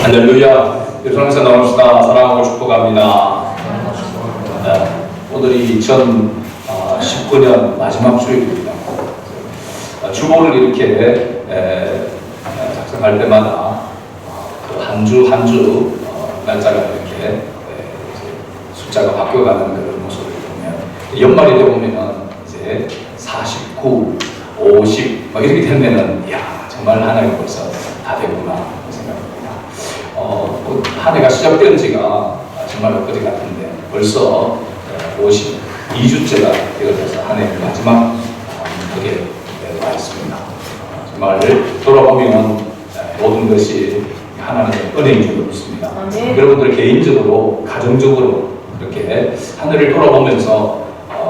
할렐루야. 유성에서 나옵시다. 사랑하고 축복합니다. 오늘이 2019년 마지막 주일입니다. 주보를 이렇게 작성할 때마다 한 주 한 주 날짜가 이렇게 숫자가 바뀌어가는 그런 모습을 보면 연말이 되면 이제 49, 50 이렇게 되면은 정말 한 해가 벌써 다 되구나 생각합니다. 한 해가 시작된 지가 정말 엊그제 같은데 벌써 52주째가 되어져서 한 해 마지막 벽에 와 있습니다. 정말 돌아보면 모든 것이 하나님의 은혜인 줄 믿습니다. 여러분들 개인적으로 가정적으로 그렇게 하늘을 돌아보면서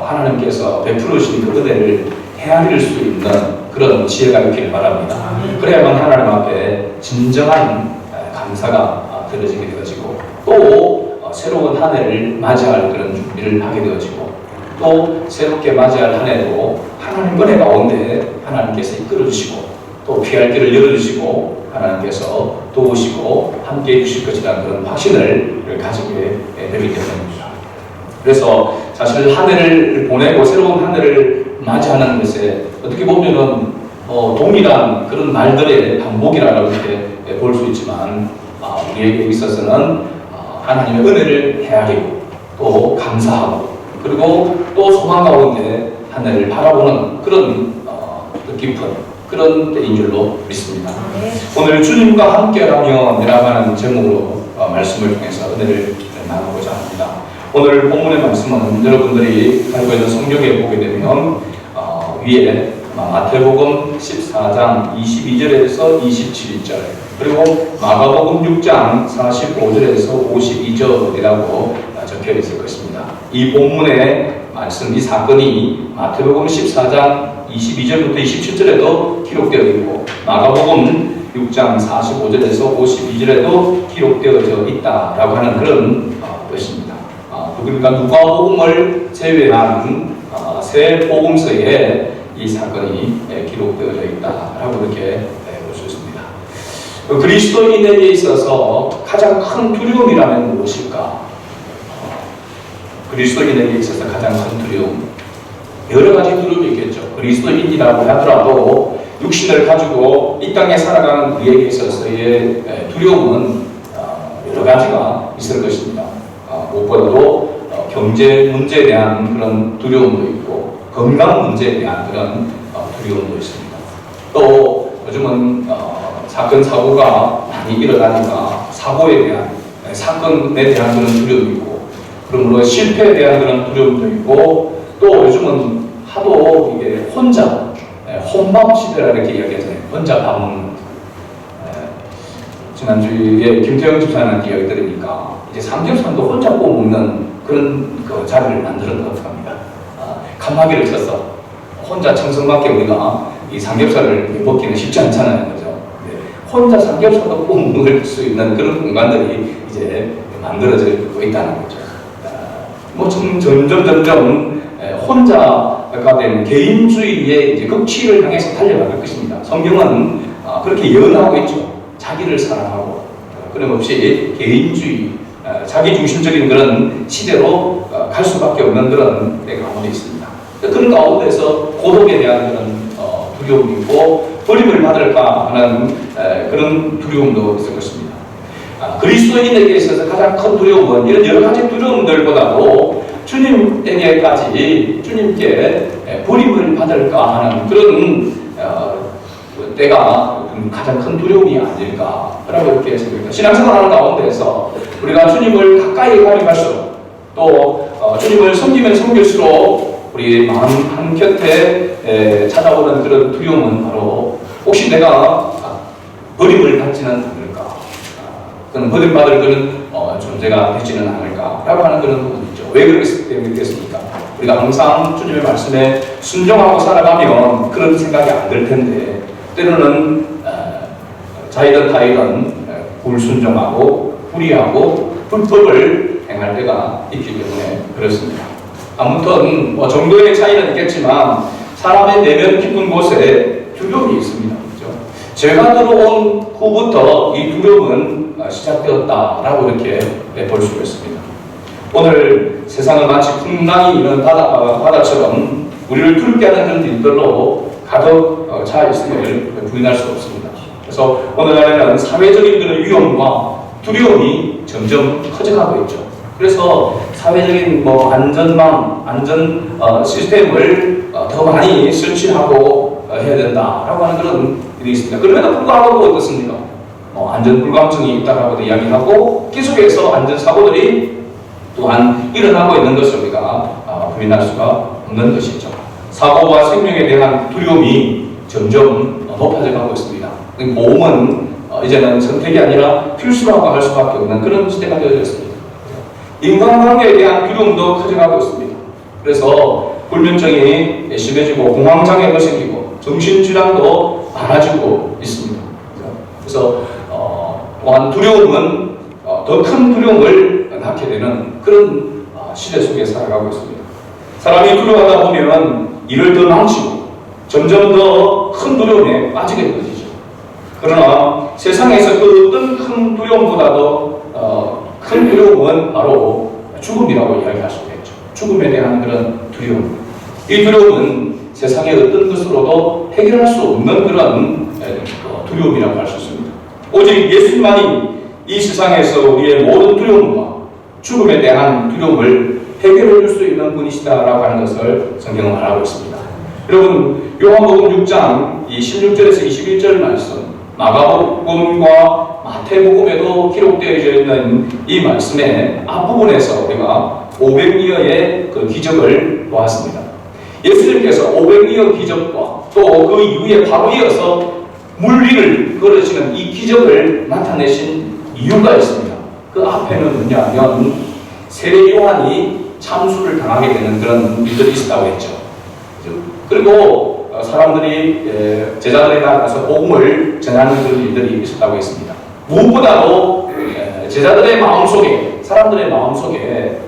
하나님께서 베풀으신 그 은혜를 헤아릴 수 있는 그런 지혜가 있기를 바랍니다. 그래야만 하나님 앞에 진정한 감사가 드려지게 되어지고 또 새로운 한 해를 맞이할 그런 준비를 하게 되어지고 또 새롭게 맞이할 한 해도 하나님 은혜 가운데 하나님께서 이끌어 주시고 또 피할 길을 열어주시고 하나님께서 도우시고 함께 해주실 것이라는 그런 확신을 가지게 되기 때문입니다. 그래서 사실 한 해를 보내고 새로운 한 해를 맞이하는 것에 어떻게 보면은 동일한 그런 말들의 반복이라고 이렇게 볼 수 있지만 우리에게 있어서는 하나님의 은혜를 헤아리고 또 감사하고 그리고 또 소망 가운데 한 해를 바라보는 그런 깊은 그런 때인 줄로 믿습니다. 오늘 주님과 함께라면 이라고 하는 제목으로 말씀을 통해서 은혜를 나누고자 합니다. 오늘 본문의 말씀은 여러분들이 알고 있는 성경에 보게 되면 위에 마태복음 14장 22절에서 27절 그리고 마가복음 6장 45절에서 52절이라고 적혀 있을 것입니다. 이 본문의 말씀, 이 사건이 마태복음 14장 22절부터 27절에도 기록되어 있고 마가복음 6장 45절에서 52절에도 기록되어져 있다라고 하는 그런 것입니다. 그러니까 누가복음을 제외한 세 복음서에 이 사건이 기록되어져 있다라고 이렇게 볼 수 있습니다. 그리스도인에게 있어서 가장 큰 두려움이라면 무엇일까? 그리스도인에게 있어서 가장 큰 두려움, 여러 가지 두려움이 있겠죠. 그리스도인이라고 하더라도 육신을 가지고 이 땅에 살아가는 우리에게 있어서의 두려움은 여러 가지가 있을 것입니다. 무엇보다도 경제 문제에 대한 그런 두려움도 있고 건강 문제에 대한 그런 두려움도 있습니다. 또 요즘은 사건 사고가 많이 일어나니까 사고에 대한 사건에 대한 그런 두려움이 있고 그러므로 실패에 대한 그런 두려움도 있고 또 요즘은 하도 이게 혼자 혼밥 시대라 이렇게 이야기하잖아요. 혼자 밥 먹는 지난주에 김태형 집사님한테 이야기 들으니까 이제 삼겹살도 혼자 구워 먹는 그런 그 자리를 만들었다고 합니다. 칸막이를 쳐서 혼자 청성맞게 우리가 이 삼겹살을 먹기는 쉽지 않잖아요. 그죠? 혼자 삼겹살도 구워 먹을 수 있는 그런 공간들이 이제 만들어지고 있다는 거죠. 뭐 점점 혼자가 된 개인주의의 이제 극치를 향해서 달려갈 것입니다. 성경은 그렇게 예언하고 있죠. 자기를 사랑하고 끊임없이 개인주의, 자기중심적인 그런 시대로 갈 수밖에 없는 그런 때 가운데 있습니다. 그런 가운데서 고독에 대한 그런 두려움이 있고 버림을 받을까 하는 그런 두려움도 있을 것입니다. 그리스도인에게 있어서 가장 큰 두려움은 이런 여러 가지 두려움들보다도 주님에게까지 주님께 버림을 받을까 하는 그런 때가 가장 큰 두려움이 아닐까라고 이렇게 생각합니다. 신앙생활하는 가운데서 우리가 주님을 가까이 가면 갈수록 또 주님을 섬기면 섬길수록 우리 마음 한곁에 찾아오는 그런 두려움은 바로 혹시 내가 버림을 받지는 않을까, 그런 버림받을 그런 존재가 되지는 않을까라고 하는 그런 부분이죠. 왜 그렇게 됐습니까? 우리가 항상 주님의 말씀에 순종하고 살아가면 그런 생각이 안 들 텐데 때로는 자이든 타이든 불순종하고 불의하고 불법을 행할 때가 있기 때문에 그렇습니다. 아무튼 정도의 차이는 있겠지만 사람의 내면 깊은 곳에 두려움이 있습니다. 그렇죠? 죄가 들어온 후부터 이 두려움은 시작되었다라고 이렇게 볼 수가 있습니다. 오늘 세상은 마치 풍랑이 있는 바다처럼 우리를 두렵게 하는 그런 일들로 가득 차 있음을 부인할 수 없습니다. 그래서 오늘날에는 사회적인 그런 위험과 두려움이 점점 커져가고 있죠. 그래서 사회적인 안전 시스템을 더 많이 설치하고 해야 된다라고 하는 그런 일이 있습니다. 그럼에도 불구하고 어떻습니까? 안전 불감증이 있다라고도 이야기하고 계속해서 안전 사고들이 또한 일어나고 있는 것을 우리가 부인할 수가 없는 것이죠. 사고와 생명에 대한 두려움이 점점 높아져 가고 있습니다. 보험은 이제는 선택이 아니라 필수라고 할 수밖에 없는 그런 시대가 되어졌습니다. 인간관계에 대한 두려움도 커져가고 있습니다. 그래서 불면증이 심해지고 공황장애도 생기고 정신질환도 많아지고 있습니다. 그래서 또한 두려움은 더 큰 두려움을 낳게 되는 그런 시대 속에 살아가고 있습니다. 사람이 두려워하다 보면 일을 더 망치고 점점 더 큰 두려움에 빠지게 되는 것이죠. 그러나 세상에서 그 어떤 큰 두려움보다도 큰 두려움은 바로 죽음이라고 이야기할 수 있겠죠. 죽음에 대한 그런 두려움. 이 두려움은 세상의 어떤 것으로도 해결할 수 없는 그런 두려움이라고 할 수 있습니다. 오직 예수님만이 이 세상에서 우리의 모든 두려움과 죽음에 대한 두려움을 해결해 줄 수 있는 분이시다라고 하는 것을 성경은 말하고 있습니다. 여러분, 요한복음 6장 16절에서 21절 말씀, 마가복음과 마태복음에도 기록되어져 있는 이 말씀의 앞부분에서 우리가 500리어의 그 기적을 보았습니다. 예수님께서 500리어 기적과 또 그 이후에 바로 이어서 물 위를 걸으시는 이 기적을 나타내신 이유가 있습니다. 그 앞에는 뭐냐면 세례 요한이 참수를 당하게 되는 그런 일들이 있었다고 했죠. 그리고 사람들이 제자들에 나가서 복음을 전하는 그런 일들이 있었다고 했습니다. 무엇보다도 제자들의 마음속에, 사람들의 마음속에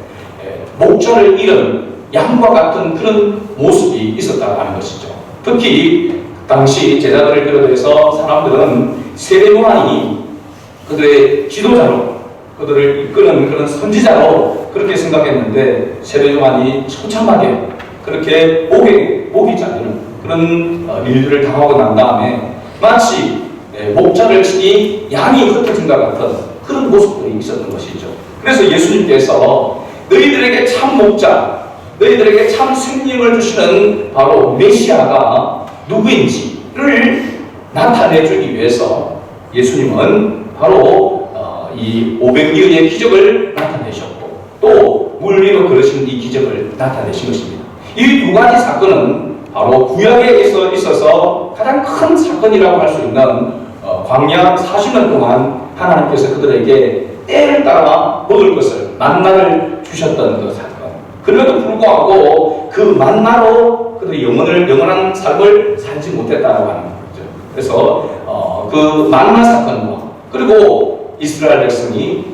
목자를 잃은 양과 같은 그런 모습이 있었다고 하는 것이죠. 특히 당시 제자들을 비롯해서 사람들은 세례 요한이 그들의 지도자로, 그들을 이끄는 그런 선지자로 그렇게 생각했는데 세례 요한이 처참하게 그렇게 목이 잘리는 그런 일들을 당하고 난 다음에 마치 목자를 치니 양이 흩어진 것 같은 그런 모습들이 있었던 것이죠. 그래서 예수님께서 너희들에게 참 목자, 너희들에게 참 생명을 주시는 바로 메시아가 누구인지를 나타내주기 위해서 예수님은 바로 이 500리어의 기적을 나타내셨고 또 물 위로 걸으신 이 기적을 나타내신 것입니다. 이 두 가지 사건은 바로 구약에 있어서 가장 큰 사건이라고 할 수 있는 광야 40년 동안 하나님께서 그들에게 때를 따라 먹을 것을 만나를 주셨던 그 사건. 그럼에도 불구하고 그 만나로 그들이 영원한 삶을 살지 못했다고 하는 거죠. 그래서 그 만나 사건과 그리고 이스라엘 백성이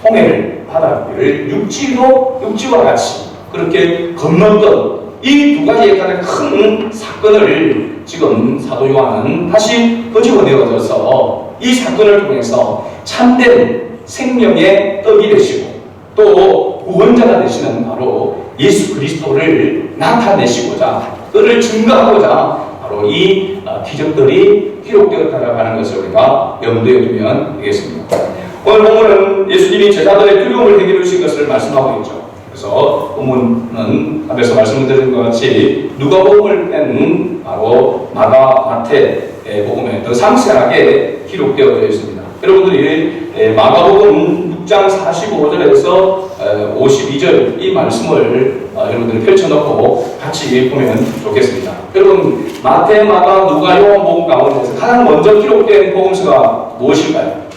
홍해를 바다를 육지와 같이 그렇게 건넜던 이 두 가지의 가장 큰 사건을 지금 사도 요한은 다시 끄집어내어져서 이 사건을 통해서 참된 생명의 떡이 되시고 또 구원자가 되시는 바로 예수 그리스도를 나타내시고자 그를 증거하고자 바로 이 기적들이 기록되었다고 하는 것을 우리가 염두에 두면 되겠습니다. 오늘 본문은 예수님이 제자들의 두려움을 해결해 주신 것을 말씀하고 있죠. 그래서 본문은 앞에서 말씀드린 것 같이 누가복음을 뺀 바로 마가, 마태 복음에 더 상세하게 기록되어 있습니다. 여러분들이 마가복음 6장 45절에서 52절 이 말씀을 여러분들이 펼쳐놓고 같이 보면 좋겠습니다. 여러분 마태, 마가, 누가, 요한복음 가운데서 가장 먼저 기록된 복음서가 무엇일까요?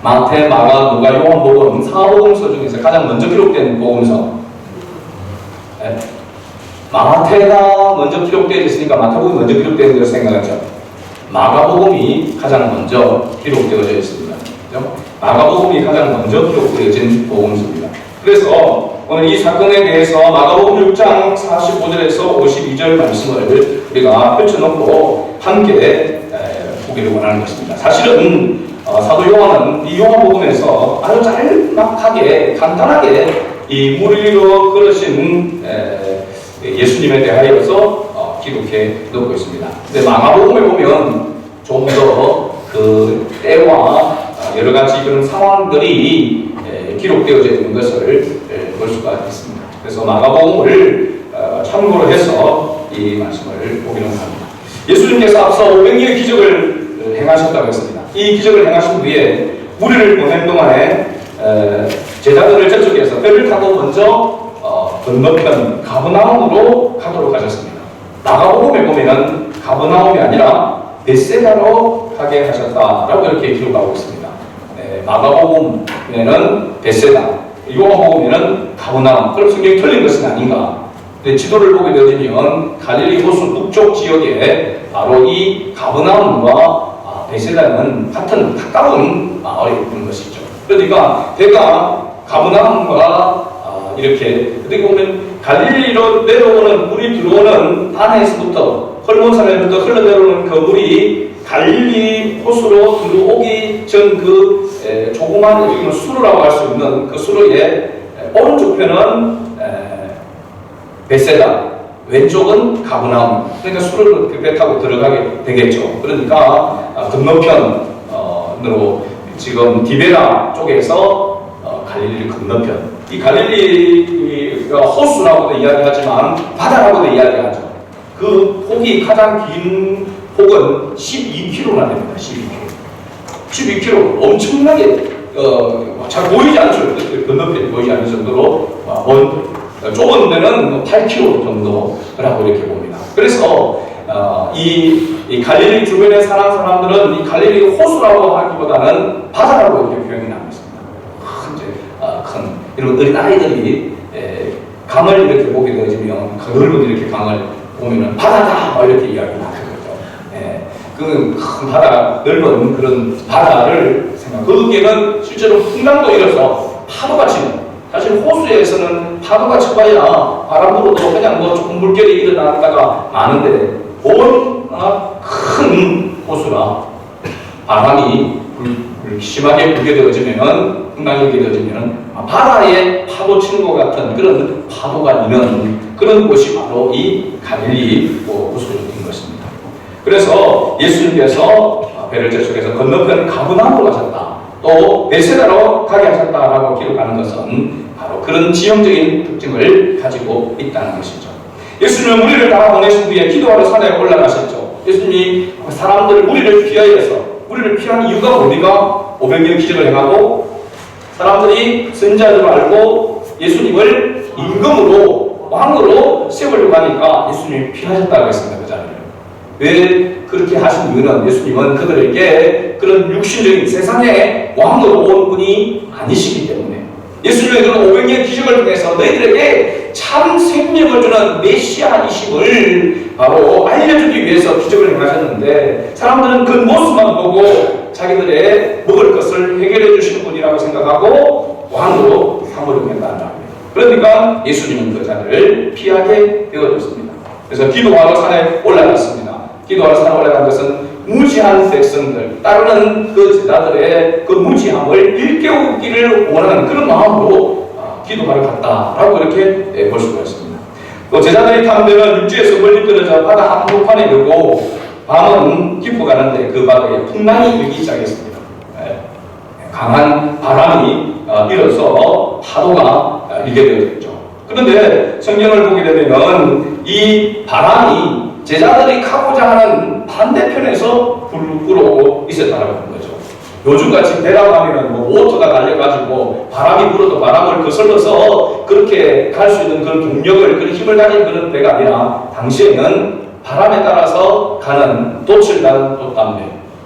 마태, 마가, 누가, 요한복음 사복음서 중에서 가장 먼저 기록된 복음서. 네. 마태가 먼저 기록되어 있으니까 마태복음이 먼저 기록되는 것을 생각하죠. 마가복음이 가장 먼저 기록되어져 있습니다. 그렇죠? 마가복음이 가장 먼저 기록되어진 복음서입니다. 그래서 오늘 이 사건에 대해서 마가복음 6장 45절에서 52절 말씀을 우리가 펼쳐놓고 함께 보기를 원하는 것입니다. 사실은 사도 요한은 이 요한복음에서 아주 짤막하게 간단하게 이 물 위로 걸으신 예수님에 대하여서 기록해 놓고 있습니다. 근데 마가복음에 보면 좀 더 그 때와 여러 가지 그런 상황들이 기록되어져 있는 것을 볼 수가 있습니다. 그래서 마가복음을 참고로 해서 이 말씀을 보기로 합니다. 예수님께서 앞서 500일의 기적을 행하셨다고 했습니다. 이 기적을 행하신 후에 무리를 보낸 동안에 제자들을 저쪽에서 배를 타고 먼저 건너편 가버나움으로 가도록 하셨습니다. 마가복음에 보면은 가버나움이 아니라 벳세다로 가게 하셨다라고 이렇게 기록하고 있습니다. 마가복음에는 벳세다, 요한복음에는 가버나움. 그럼 성경이 틀린 것은 아닌가? 지도를 보게 되어지면 갈릴리 호수 북쪽 지역에 바로 이 가버나움과 벳세다는 같은 가까운 마을에 있는 것이죠. 그러니까 배가 가버나움과 이렇게 어떻게 보면 갈릴리로 내려오는 물이 들어오는 안에서부터 헐몬산에부터 흘러내려오는 그 물이 갈릴리 호수로 들어오기 전 그 조그만 수로라고 할 수 있는 그 수로의 오른쪽 편은 벳세다, 왼쪽은 가버나움. 그러니까 수로를 배 타고 들어가게 되겠죠. 그러니까 건너편으로 지금 디베라 쪽에서 갈릴리 건너편. 이 갈릴리가 호수라고도 이야기하지만 바다라고도 이야기하죠. 그 폭이 가장 긴 폭은 12km나 됩니다. 12km. 엄청나게 잘 보이지 않죠. 건너편이 보이지 않는 정도로 좁은 데는 8km 정도라고 이렇게 봅니다. 그래서 이 갈릴리 주변에 사는 사람들은 이 갈릴리 호수라고 하기보다는 바다라고 이렇게 표현이 나고 있습니다. 큰 이런 어린 아이들이 강을 이렇게 보게 되어지면 그 넓은 이렇게 강을 보면은 바다다 이렇게 이야기를 하는 거죠. 그 큰 바다, 넓은 그런 바다를 거기에는 실제로 풍랑도 일어서 파도가 치는. 사실 호수에서는 파도가 쳐봐야 바람 불어도 그냥 뭐 조금 물결이 일어났다가 마는데 워낙 큰 호수라 바람이 심하게 불게 되어지면 풍랑이 일게 되어지면 바다에 파도 치는 것 같은 그런 파도가 있는 그런 곳이 바로 이 갈릴리 호수였던 것입니다. 그래서 예수님께서 배를 저쪽에서 건너편 가버나움으로 가셨다. 또 벳세다로 가게 하셨다라고 기록하는 것은 바로 그런 지형적인 특징을 가지고 있다는 것이죠. 예수님은 무리를 다 보내신 후에 기도하러 산에 올라가셨죠. 예수님이 사람들 무리를 피한 이유가 뭡니까? 500년 기적을 행하고 사람들이 선지자를 알고 예수님을 임금으로 왕으로 세우려고 하니까 예수님이 피하셨다고 했습니다. 그 자리를. 왜 그렇게 하신 이유는 예수님은 그들에게 그런 육신적인 세상의 왕으로 온 분이 아니시기 때문에 예수님의 그런 500년 기적을 통해서 너희들에게 참 생명을 주는 메시아이심을 바로 알려주기 위해서 기적을 행하셨는데 사람들은 그 모습만 보고 자기들의 먹을 것을 해결해 주시는 분이라고 생각하고 왕으로 삼으려고 했다는 겁니다. 그러니까 예수님은 그 자리를 피하게 되어졌습니다. 그래서 기도하러 산에 올라갔습니다. 기도하러 산에 올라간 것은 무지한 백성들, 따르는 그 제자들의 그 무지함을 일깨우기를 원하는 그런 마음으로 기도하러 갔다라고 이렇게 볼 수가 있습니다. 또 제자들이 타는 데는 육지에서 멀리 떨어져 바다 한복판에 이르고 밤은 깊어가는데 그 바다에 풍랑이 일기 시작했습니다. 강한 바람이 일어서 파도가 일게 되었죠. 그런데 성경을 보게 되면 이 바람이 제자들이 가고자 하는 반대편에서 불어오고 있었다는 거죠. 요즘같이 배라고 하면 모터가 달려가지고 바람이 불어도 바람을 거슬러서 그렇게 갈 수 있는 그런 동력을, 그런 힘을 가진 그런 배가 아니라 당시에는 바람에 따라서 가는 돛을 단 돛담배,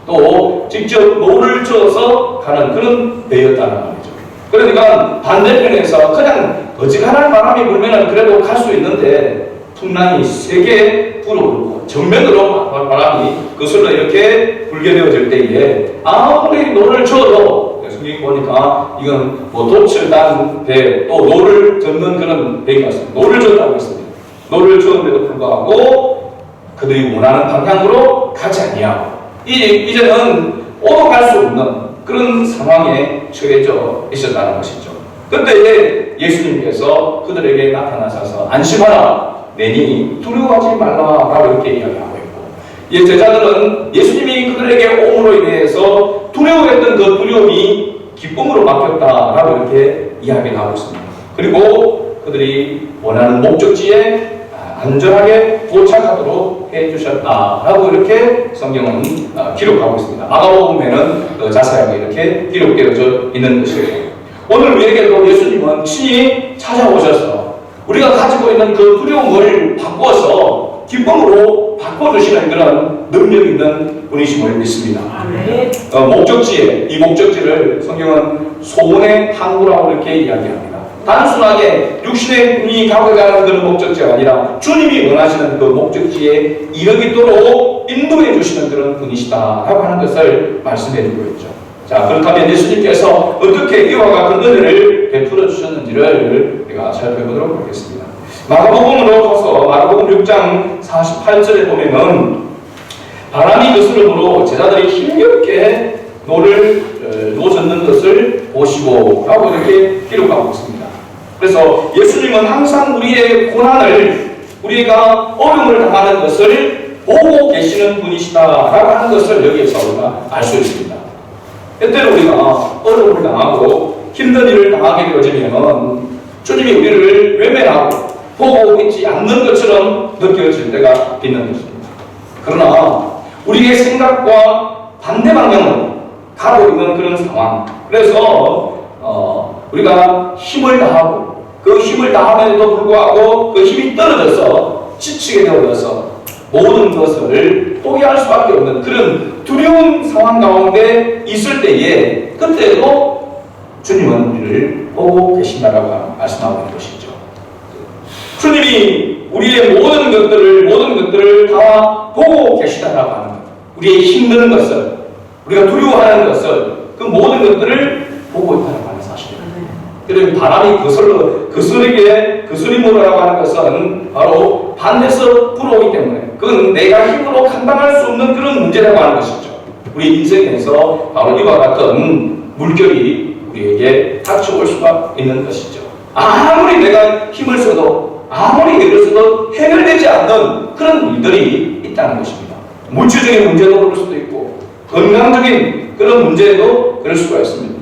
또 직접 노를 저어서 가는 그런 배였다는 말이죠. 그러니까 반대편에서 그냥 어지간한 바람이 불면 그래도 갈 수 있는데 풍랑이 세게 불어오고 정면으로 바람이 거슬러 이렇게 불게 되어질 때에 아무리 노를 저어도 성경이 보니까 이건 돛을 단 배, 또 노를 젓는 그런 배인 것 같습니다. 노를 저었다고 했습니다. 노를 저은데도 불구하고 그들이 원하는 방향으로 가지 아니하고 이제는 오도 갈 수 없는 그런 상황에 처해져 있었다는 것이죠. 그때 예수님께서 그들에게 나타나셔서 안심하라, 내니 두려워하지 말라라고 이렇게 이야기하고 있고, 제자들은 예수님이 그들에게 오므로 인해서 두려워했던 그 두려움이 기쁨으로 바뀌었다라고 이렇게 이야기를 하고 있습니다. 그리고 그들이 원하는 목적지에 안전하게 도착하도록 해주셨다라고 이렇게 성경은 기록하고 있습니다. 마가복음에는 자세하게 이렇게 기록되어져 있는 것이에요. 오늘 우리에게도 예수님은 친히 찾아오셔서 우리가 가지고 있는 그 두려움을 바꿔서 기쁨으로 바꿔주시는 그런 능력 있는 분이심을 믿습니다. 목적지에, 이 목적지를 성경은 소원의 항구라고 이렇게 이야기합니다. 단순하게 육신의 눈이 가고가는 그런 목적지가 아니라 주님이 원하시는 그 목적지에 이르도록 인도해 주시는 그런 분이시다라고 하는 것을 말씀해 주고 있죠. 자, 그렇다면 예수님께서 어떻게 이와 같은 은혜를 베풀어 주셨는지를 우리가 살펴보도록 하겠습니다. 마가복음으로 가서 마가복음 6장 48절에 보면은 바람이 거스름으로 제자들이 힘겹게 노 젓는 것을 보시고 라고 이렇게 기록하고 있습니다. 그래서 예수님은 항상 우리의 고난을, 우리가 어려움을 당하는 것을 보고 계시는 분이시다라고 하는 것을 여기에서 우리가 알 수 있습니다. 때때로 우리가 어려움을 당하고 힘든 일을 당하게 되어지면 주님이 우리를 외면하고 보고 있지 않는 것처럼 느껴질 때가 있는 것입니다. 그러나 우리의 생각과 반대 방향으로 가고 있는 그런 상황, 그래서 우리가 힘을 다하고 그 힘을 다함에도 불구하고 그 힘이 떨어져서 지치게 되어서 모든 것을 포기할 수밖에 없는 그런 두려운 상황 가운데 있을 때에, 그때도 주님은 우리를 보고 계신다라고 말씀하고 있는 것이죠. 주님이 우리의 모든 것들을 다 보고 계시다라고 하는 것, 우리의 힘든 것을, 우리가 두려워하는 것을, 그 모든 것들을 보고 있다라고 하는 사실입니다. 그리고 바람이 거스림으로라고 하는 것은 바로 반대서 불어오기 때문에 그건 내가 힘으로 감당할 수 없는 그런 문제라고 하는 것이죠. 우리 인생에서 바로 이와 같은 물결이 우리에게 닥쳐올 수가 있는 것이죠. 아무리 내가 힘을 써도, 아무리 애를 써도 해결되지 않는 그런 일들이 있다는 것입니다. 물질적인 문제도 그럴 수도 있고 건강적인 그런 문제도 그럴 수가 있습니다.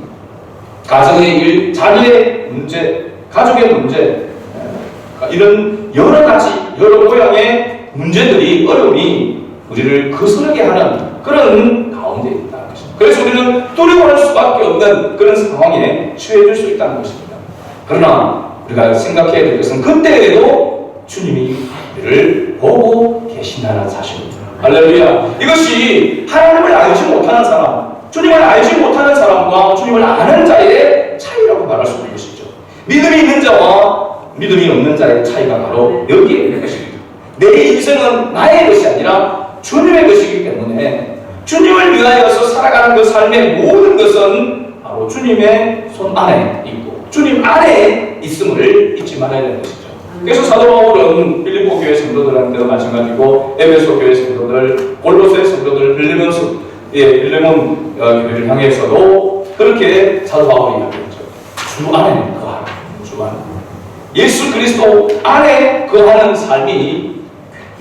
가정의 일, 자녀의 문제, 가족의 문제, 이런 여러 가지, 여러 모양의 문제들이, 어려움이 우리를 거스르게 하는 그런 가운데 있다는 것입니다. 그래서 우리는 두려워할 수밖에 없는 그런 상황에 처해질 수 있다는 것입니다. 그러나 우리가 생각해야 될 것은 그때에도 주님이 우리를 보고 계신다는 사실입니다. 할렐루야. 이것이 하나님을 알지 못하는 사람, 주님을 알지 못하는 사람과 주님을 아는 자의 차이라고 말할 수 있는 것이죠. 믿음이 있는 자와 믿음이 없는 자의 차이가 바로 여기에 있는 것입니다. 내 인생은 나의 것이 아니라 주님의 것이기 때문에 주님을 위하여서 살아가는 그 삶의 모든 것은 바로 주님의 손 안에 있고 주님 안에 있음을 잊지 말아야 되는 것이죠. 그래서 사도 바울은 빌립보 교회 성도들한테도 마찬가지고 에베소 교회 성도들, 골로새 성도들, 빌레몬 교회를 향해서도 그렇게 사도 바울이 이야기했죠. 주 안에 거하라. 주 안에. 예수 그리스도 안에 거하는 삶이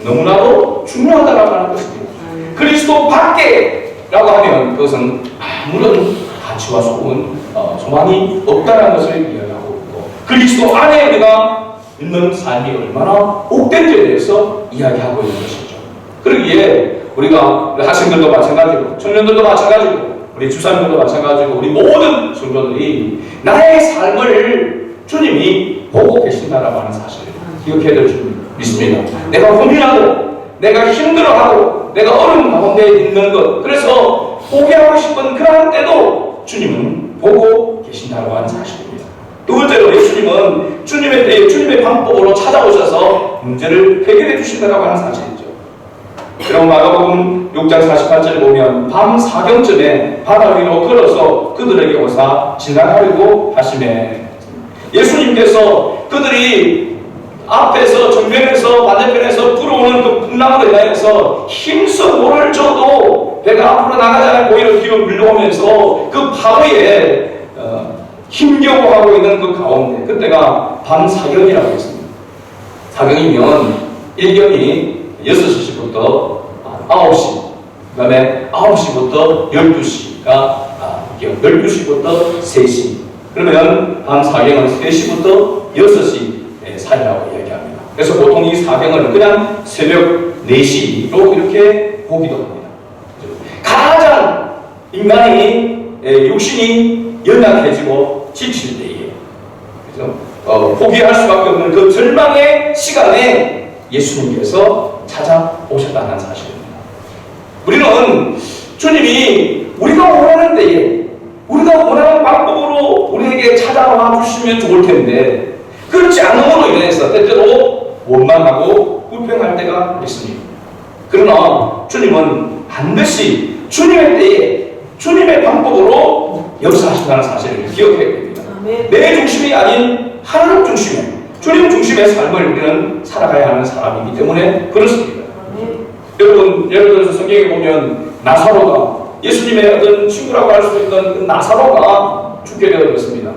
너무나도 중요하다고 하는 것입니다. 그리스도 밖에라고 하면 그것은 아무런 가치와 소망이 없다는 것을 이야기하고 있고, 그리스도 안에 우리가 있는 삶이 얼마나 복된지에 대해서 이야기하고 있는 것이죠. 그러기에 우리가 학생들도 마찬가지고 청년들도 마찬가지고 우리 주사님들도 마찬가지고 우리 모든 성도들이 나의 삶을 주님이 보고 계신다라고 하는 사실을 기억해야 될 줄 믿습니다. 내가 고민하고 내가 힘들어하고 내가 어려운 가운데 있는 것, 그래서 포기하고 싶은 그러한 때도 주님은 보고 계신다라고 하는 사실입니다. 두 번째로 예수님은 주님의 방법으로 찾아오셔서 문제를 해결해 주신다라고 하는 사실이죠. 그리고 마가복음 6장 48절에 보면 밤 4경쯤에 바다 위로 걸어서 그들에게 오사 지나가려고 하시매, 예수님께서 그들이 앞에서 정면에서 반대편에서 불어오는 그 풍랑으로 인하여서 힘써 물을 줘도 배가 앞으로 나가지 않고 오히려 뒤로 밀려오면서 그 파도에 힘겨워하고 있는 그 가운데, 그때가 밤 사경이라고 했습니다. 사경이면 일경이 6시부터 9시, 그 다음에 9시부터 12시가 12시부터 3시, 그러면 밤 사경은 3시부터 6시 사이라고 이야기합니다. 그래서 보통 이 사경을 그냥 새벽 4시로 이렇게 보기도 합니다. 가장 인간이 육신이 연약해지고 지칠 때에, 그래서 포기할 수밖에 없는 그 절망의 시간에 예수님께서 찾아오셨다는 사실입니다. 우리는 주님이 우리가 원하는 때에 우리가 원하는 방법으로 우리에게 찾아와 주시면 좋을 텐데, 그렇지 않음으로 인해서 때때로 원망하고 불평할 때가 있습니다. 그러나 주님은 반드시 주님의 때에 주님의 방법으로 역사하신다는 사실을 기억해야 됩니다. 내 중심이 아닌 하나님 중심의, 주님 중심의 삶을 우리는 살아가야 하는 사람이기 때문에 그렇습니다. 여러분, 예를 들어서 성경에 보면 나사로가, 예수님의 어떤 친구라고 할 수 있던 그 나사로가 죽게 되었습니다.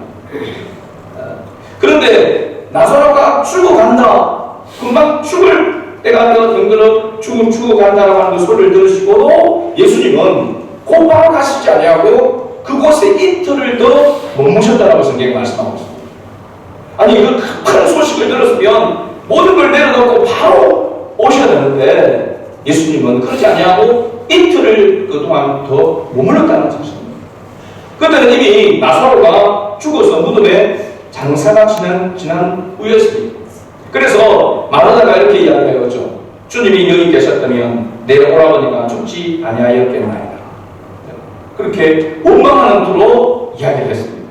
그런데 나사로가 죽어간다, 금방 죽을 때가 되어 덩그러 죽어간다라고 하는 그 소리를 들으시고도 예수님은 곧바로 가시지 아니하고 그곳에 이틀을 더 머무셨다라고 성경이 말씀하고 있습니다. 아니, 그 큰 소식을 들었으면 모든 걸 내려놓고 바로 오셔야 되는데 예수님은 그렇지 아니하고 이틀을 그동안 더 머물렀다는 사실입니다. 그때는 이미 나사로가 죽어서 무덤에 장사가 지난 후였습니다. 그래서 마르다가 이렇게 이야기하였죠. 주님이 여기 계셨다면 내 오라버니가 죽지 아니하였겠나이다. 그렇게 원망하는 투로 이야기를 했습니다.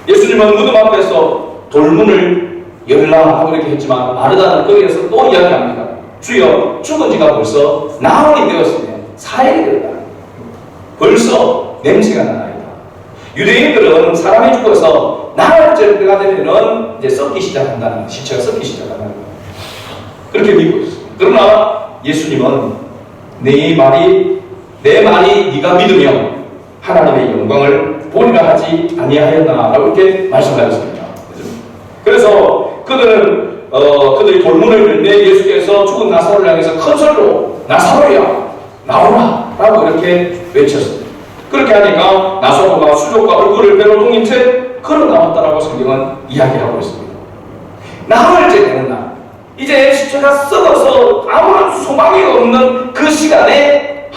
예수님은 무덤 앞에서 돌문을 열라 하고 이렇게 했지만 마르다는 거기에서 또 이야기합니다. 주여, 죽은 지가 벌써 나흘이 되었으며 사흘이 되었다. 벌써 냄새가 나나이다. 유대인들은 사람이 죽어서 나흘째가 되면은 이제 썩기 시작한다는, 시체가 썩기 시작한다는 거예요. 그렇게 믿고 있습니다. 그러나 예수님은 내 말이 네가 믿으면 하나님의 영광을 보리라 하지 아니하였나라고 이렇게 말씀하셨습니다. 그래서 그들이 돌문을 열매 예수께서 죽은 나사로를 향해서 큰 소리로 나사로야 나오라 라고 이렇게 외쳤습니다. 그렇게 하니까 나사로가 수족과 얼굴을 배로 동인 채 걸어 나왔다라고 성경은 이야기하고 있습니다. 나흘째 되는 날, 이제 시체가 썩어서 아무런 소망이 없는 그 시간에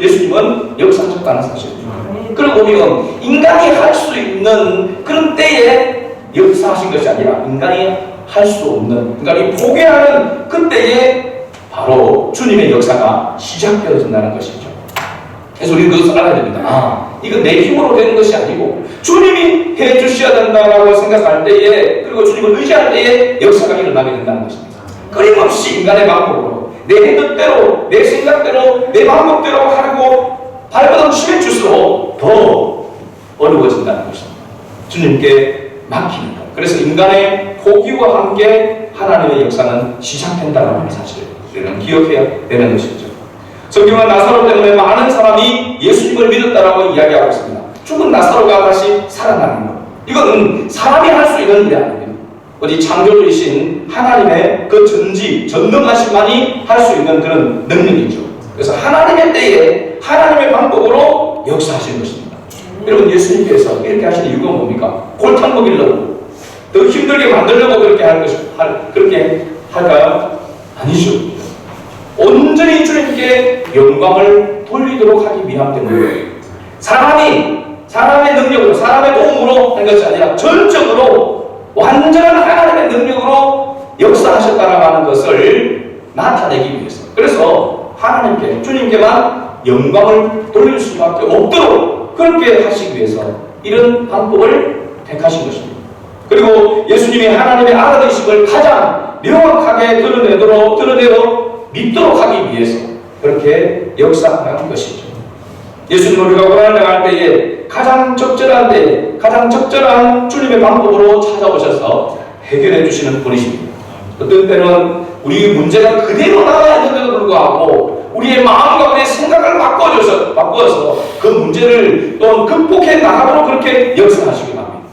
예수님은 역사하셨다는 사실입니다. 그리고 보면 인간이 할 수 있는 그런 때에 역사하신 것이 아니라 인간이 할 수 없는, 인간이 포기하는 그때에 바로 주님의 역사가 시작되어진다는 것이죠. 그래서 우리는 그것을 알아야 됩니다. 이건 내 힘으로 되는 것이 아니고 주님이 해주셔야 된다고 생각할 때에, 그리고 주님을 의지할 때에 역사가 일어나게 된다는 것입니다. 끊임없이 인간의 방법으로, 내 뜻대로, 내 생각대로, 내 방법대로 하고 발버둥 줄수록 더 어려워진다는 것입니다. 주님께 맡기는 것. 그래서 인간의 포기와 함께 하나님의 역사는 시작된다는 하는 사실을 우리는 기억해야 되는 것이죠. 성경은 나사로 때문에 많은 사람이 예수님을 믿었다라고 이야기하고 있습니다. 죽은 나사로가 다시 살아나는 것, 이거는 사람이 할 수 있는 일이 아닙니다. 어디 창조주이신 하나님의 그 전능하신만이 할 수 있는 그런 능력이죠. 그래서 하나님의 때에 하나님의 방법으로 역사하시는 것입니다. 여러분, 예수님께서 이렇게 하시는 이유가 뭡니까? 골탕 먹이려고, 더 힘들게 만들려고 그렇게 할까요? 아니죠. 온전히 주님께 영광을 돌리도록 하기 위함 때문에 사람의 능력으로, 사람의 도움으로 한 것이 아니라 전적으로 완전한 하나님의 능력으로 역사하셨다라고 하는 것을 나타내기 위해서, 그래서 하나님께, 주님께만 영광을 돌릴 수밖에 없도록 그렇게 하시기 위해서 이런 방법을 택하신 것입니다. 그리고 예수님이 하나님의 아들이심을 가장 명확하게 드러내어 믿도록 하기 위해서 그렇게 역사하는 것이죠. 예수님, 우리가 고난을 당할 때에 가장 적절한 때에 가장 적절한 주님의 방법으로 찾아오셔서 해결해 주시는 분이십니다. 어떤 때는 우리 문제가 그대로 남아 있는데도 불구하고 우리의 마음과 우리의 생각을 바꿔서 그 문제를 또 극복해 나가도록 그렇게 역사하시기 바랍니다.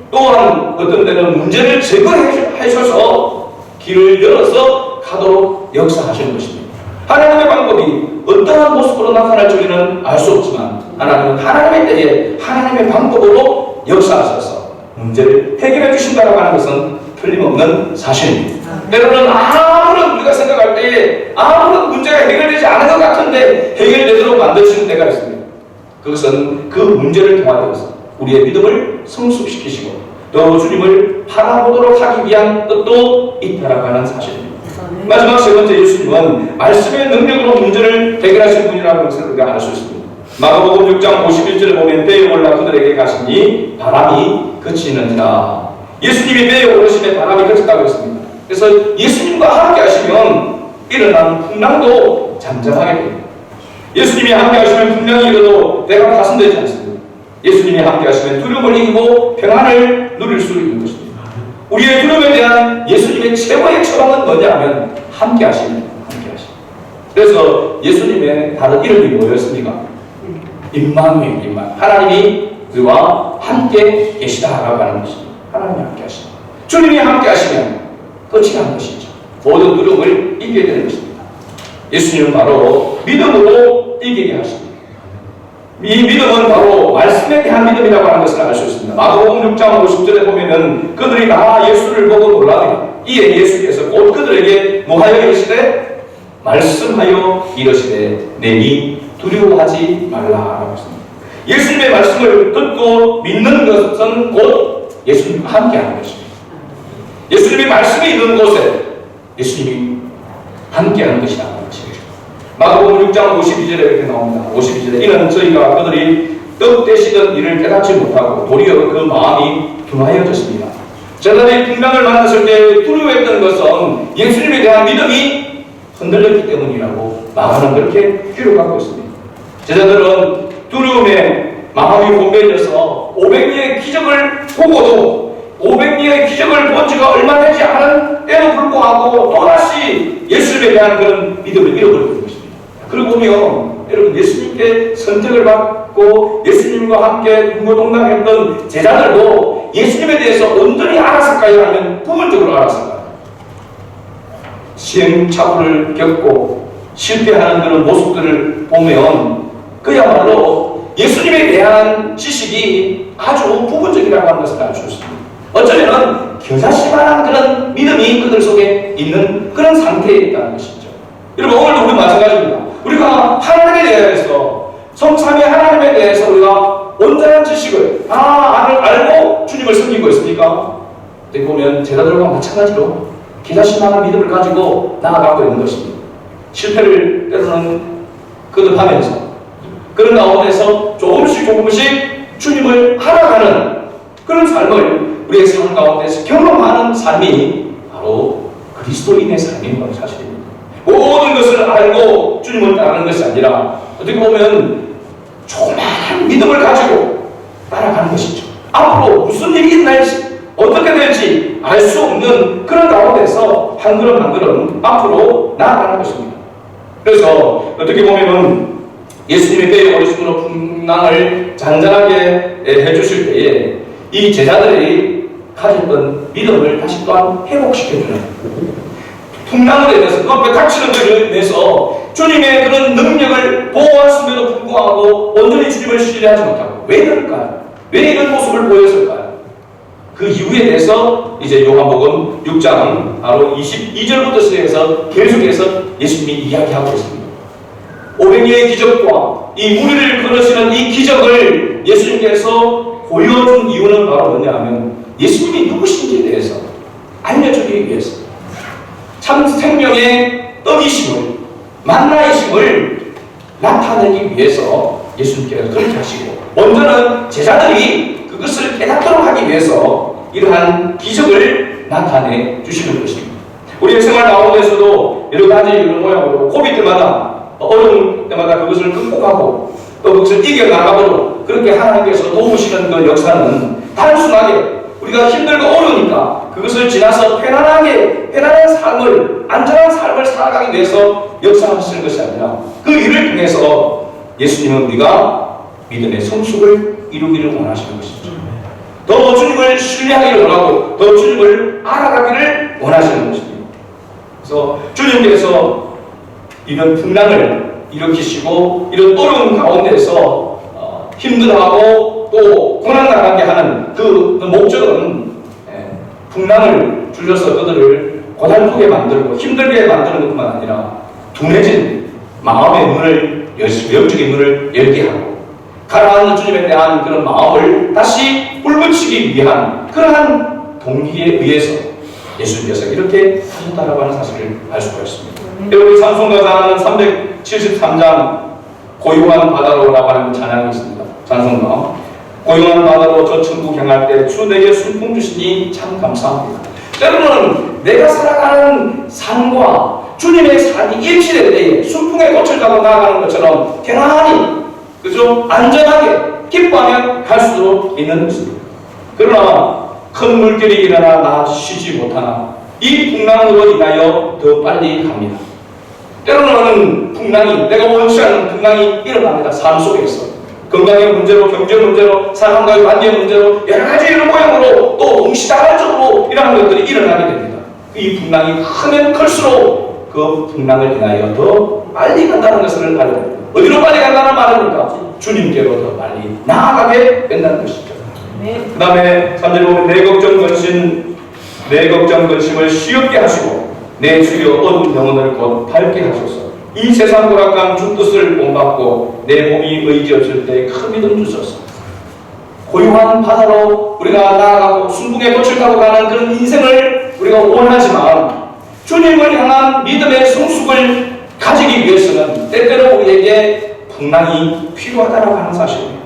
또한 어떤 때는 문제를 제거하셔서 길을 열어서 가도록 역사하시는 것입니다. 하나님의 방법이 어떠한 모습으로 나타날지 우리는 알 수 없지만 하나님은 하나님의 때에 하나님의 방법으로 역사하셔서 문제를 해결해 주신다고 하는 것은 틀림없는 사실입니다. 때로는 아무런 우리가 생각할 때에 아무런 문제가 해결되지 않은 것 같은데 해결되도록 만드시는 때가 있습니다. 그것은 그 문제를 통하여서 우리의 믿음을 성숙시키시고 또 주님을 바라보도록 하기 위한 뜻도 있다라고 하는 사실입니다. 마지막 세 번째, 예수님은 말씀의 능력으로 문제를 해결하신 분이라는 것을 우리가 알 수 있습니다. 마가복음 6장 51절에 보면 배에 올라 그들에게 가시니 바람이 그치는지라. 예수님이 배에 오르시면 바람이 그쳤다고 했습니다. 그래서 예수님과 함께 하시면 일어나는 풍랑도 잠잠하게 됩니다. 예수님이 함께 하시면 풍랑이 일어도 내가 가슴되지 않습니다. 예수님이 함께 하시면 두려움을 이기고 평안을 누릴 수 있는 것입니다. 우리의 두려움에 대한 예수님의 최고의 처방은 뭐냐 하면 함께 하십니다. 함께 하십니다. 그래서 예수님의 다른 이름이 뭐였습니까? 임마누엘, 임마누엘. 하나님이 우리와 함께 계시다라고 하는 것입니다. 하나님이 함께 하십니다. 주님이 함께 하시면 끝이 난 것이죠. 모든 두려움을 이기게 되는 것입니다. 예수님은 바로 믿음으로 이기게 하십니다. 이 믿음은 바로 말씀에 대한 믿음이라고 하는 것을 알 수 있습니다. 마가복음 6장 50절에 보면은 그들이 다 예수를 보고 놀라니 이에 예수께서 곧 그들에게 뭐하여 이르시되 말씀하여 이르시되 내니 두려워하지 말라라고 했습니다. 예수님의 말씀을 듣고 믿는 것은 곧 예수님과 함께하는 것입니다. 예수님의 말씀이 있는 곳에 예수님이 함께하는 것이라는 것입니다. 마가복음 6장 52절에 이렇게 나옵니다. 52절에 이는 저희가 그들이 뜻되시던 일을 깨닫지 못하고 도리어 그 마음이 둔하여졌습니다. 제자들이 풍랑을 만났을 때 두려워했던 것은 예수님에 대한 믿음이 흔들렸기 때문이라고 마가는 그렇게 기록하고 있습니다. 제자들은 두려움에 마음이 곤배해져서 500리의 기적을 보고도 500리의 기적을 본 지가 얼마 되지 않은 때도 불구하고 또다시 예수님에 대한 그런 믿음을 잃어버리는 것입니다. 그리고 보면 여러분 예수님께 선택을 받고 예수님과 함께 동고동락했던 제자들도 예수님에 대해서 온전히 알았을까요? 아니면 부분적으로 알았을까요? 시행착오를 겪고 실패하는 그런 모습들을 보면 그야말로 예수님에 대한 지식이 아주 부분적이라고 하는 것을 알 수 있습니다. 어쩌면 겨자씨만한 그런 믿음이 그들 속에 있는 그런 상태에 있다는 것이죠. 여러분 오늘도 우리 마찬가지입니다. 우리가 하나님에 대해서 성삼위 하나님에 대해서 우리가 온전한 지식을 알고 주님을 섬기고 있습니까? 어떻게 보면 제자들과 마찬가지로 겨자씨만한 믿음을 가지고 나아가고 있는 것입니다. 실패를 때로는 거듭하면서 그런 가운데서 조금씩 주님을 알아가는 그런 삶을 우리의 삶 가운데서 경험하는 삶이 바로 그리스도인의 삶인 건 사실입니다. 모든 것을 알고 주님을 따르는 것이 아니라 어떻게 보면 조그마한 믿음을 가지고 따라가는 것이죠. 앞으로 무슨 일이 있날지 어떻게 될지 알 수 없는 그런 가운데서 한 걸음 한 걸음 앞으로 나아가는 것입니다. 그래서 어떻게 보면은 예수님의 배에 오르심으로 풍랑을 잔잔하게 해주실 때에 이 제자들이 가졌던 믿음을 다시 또한 회복시켜주는 풍랑으로 인해서 그 앞에 닥치는 것을 인해서 주님의 그런 능력을 보호하심에도 불구하고 온전히 주님을 신뢰하지 못하고 왜 그럴까요? 왜 이런 모습을 보였을까요? 그 이유에 대해서 이제 요한복음 6장 바로 22절부터 시작해서 계속해서 예수님이 이야기하고 있습니다. 500리의 기적과 이 무리를 걸으시는 이 기적을 예수님께서 보여준 이유는 바로 뭐냐 하면 예수님이 누구신지에 대해서 알려주기 위해서 참 생명의 떡이심을 만나이심을 나타내기 위해서 예수님께서 그렇게 하시고 먼저는 제자들이 그것을 깨닫도록 하기 위해서 이러한 기적을 나타내 주시는 것입니다. 우리의 생활 가운데서도 여러 가지 이런 모양으로 고비 때마다 어려울 때마다 그것을 극복하고 또 그것을 이겨나가도록 그렇게 하나님께서 도우시는 그 역사는 단순하게 우리가 힘들고 어려우니까 그것을 지나서 편안한 삶을, 안전한 삶을 살아가기 위해서 역사하시는 것이 아니라 그 일을 통해서 예수님은 우리가 믿음의 성숙을 이루기를 원하시는 것이죠. 더 주님을 신뢰하기를 원하고 더 주님을 알아가기를 원하시는 것입니다. 그래서 주님께서 이런 풍랑을 일으키시고 이런 어려운 가운데서 힘들어하고 또 고난당하게 하는 그 목적은 풍랑을 주셔서 그들을 고달프게 만들고 힘들게 만드는 것뿐만 아니라 둔해진 마음의 문을, 영적인 문을 열게 하고 가라앉는 주님에 대한 그런 마음을 다시 불붙이기 위한 그러한 동기에 의해서 예수님께서 이렇게 하셨다라고 하는 사실을 알 수가 있습니다. 여러분, 찬송가자는 373장 고요한 바다로라고 하는 찬양이 있습니다. 찬송가. 고요한 바다로 저 천국 향할 때 주 내게 순풍 주시니 참 감사합니다. 여러분은 내가 살아가는 삶과 주님의 삶이 일치될 때에 순풍의 꽃을 타고 나아가는 것처럼 편안히, 그죠? 안전하게 기뻐하며 갈 수도 있는 것입니다. 그러나 큰 물결이 일어나 나 쉬지 못하나 이 풍랑으로 인하여 더 빨리 갑니다. 때로는 풍랑이, 내가 원치 않는 풍랑이 일어납니다. 삶 속에서 건강의 문제로, 경제 문제로, 사람과의 관계 문제로, 여러 가지 이런 모양으로 또 동시다발적으로 이런 것들이 일어나게 됩니다. 이 풍랑이 크면 클수록 그 풍랑을 인하여 더 빨리 간다는 것을 알게 됩니다. 어디로 빨리 간다는 말입니까? 주님께로 더 빨리 나아가게 된다는 것이죠. 그 다음에 3절에 보면 내 걱정 근심을 쉬었게 하시고 내 주여 어두운 영혼을 곧 밝게 하소서. 이 세상 고락강 주 뜻을 본받고 내 몸이 의지없을 때 큰 믿음 주소서. 고요한 바다로 우리가 나아가고 순풍의 꽃을 타고 가는 그런 인생을 우리가 원하지만 주님을 향한 믿음의 성숙을 가지기 위해서는 때때로 우리에게 풍랑이 필요하다고 하는 사실입니다.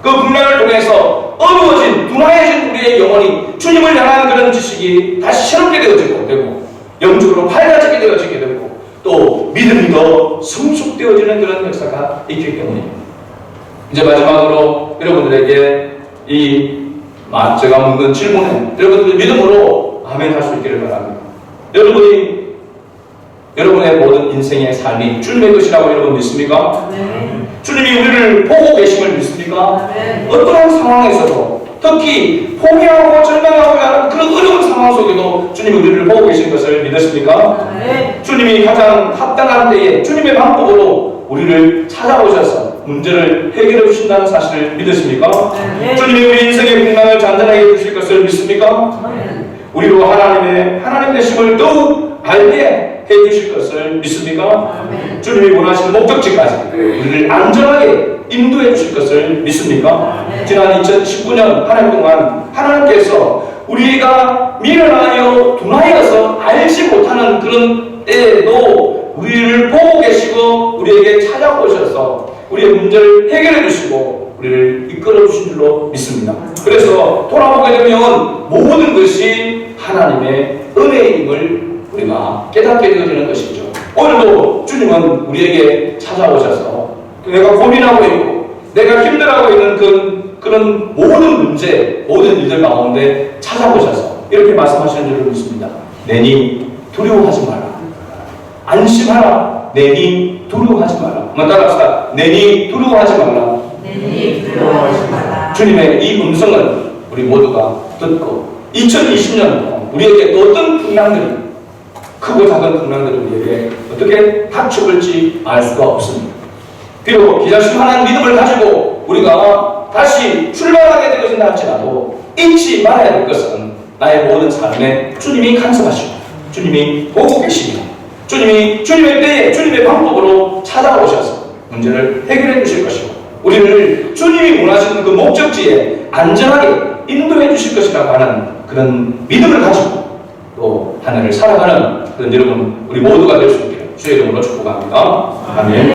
그 풍랑을 통해서 어두워진, 둔화해진 우리의 영혼이 주님을 향한 그런 지식이 다시 새롭게 되어지고 되고 영적으로 밝아지게 되어지게 되고 또 믿음이 더 성숙되어지는 그런 역사가 있기 때문입니다. 이제 마지막으로 여러분들에게 제가 묻는 질문에 여러분들이 믿음으로 아멘 할 수 있기를 바랍니다. 여러분의 모든 인생의 삶이 주님의 것이라고 여러분 믿습니까? 네. 주님이 우리를 보고 계심을 믿습니까? 네. 어떠한 상황에서도 특히 포기하고 절망하고 하는 그런 어려운 상황 속에도 주님이 우리를 보고 계신 것을 믿으십니까? 네. 주님이 가장 합당한 때에 주님의 방법으로 우리를 찾아오셔서 문제를 해결해 주신다는 사실을 믿으십니까? 네. 주님이 우리 인생의 풍랑을 잔잔하게 해주실 것을 믿습니까? 네. 우리로 하나님 되심을 더욱 알게 해주실 것을 믿습니까? 네. 주님이 원하시는 목적지까지 우리를 안전하게 인도해 주실 것을 믿습니까? 네. 지난 2019년 한 해 동안 하나님께서 우리가 미련하여 둔하여서 알지 못하는 그런 때에도 우리를 보고 계시고 우리에게 찾아오셔서 우리의 문제를 해결해 주시고 우리를 이끌어 주신 줄로 믿습니다. 그래서 돌아보게 되면 모든 것이 하나님의 은혜임을 우리가 깨닫게 되어지는 것이죠. 오늘도 주님은 우리에게 찾아오셔서 내가 고민하고 있고 내가 힘들어하고 있는 그런 모든 문제, 모든 일들 가운데 찾아오셔서 이렇게 말씀하시는 줄을 믿습니다. 내니 두려워하지 마라. 안심하라. 내니 두려워하지 마라. 한번 따라합시다. 내니 두려워하지 마라. 내니 두려워하지 마라. 주님의 이 음성을 우리 모두가 듣고 2020년 우리에게 또 어떤 풍랑들이 크고 작은 풍랑들이 우리에게 어떻게 닥쳐올지 알 수가 없습니다. 비록 기자심하는 믿음을 가지고 우리가 다시 출발하게 되어진다 할지라도 잊지 말아야 될 것은 나의 모든 삶에 주님이 간섭하시고 주님이 보고 계시며 주님이 주님의 때에 주님의 방법으로 찾아오셔서 문제를 해결해 주실 것이고 우리를 주님이 원하시는 그 목적지에 안전하게 인도해 주실 것이라고 하는 그런 믿음을 가지고 또 한 해를 살아가는 그런 여러분 우리 모두가 될 수 있기를 주의 이름으로 축복합니다. 아멘.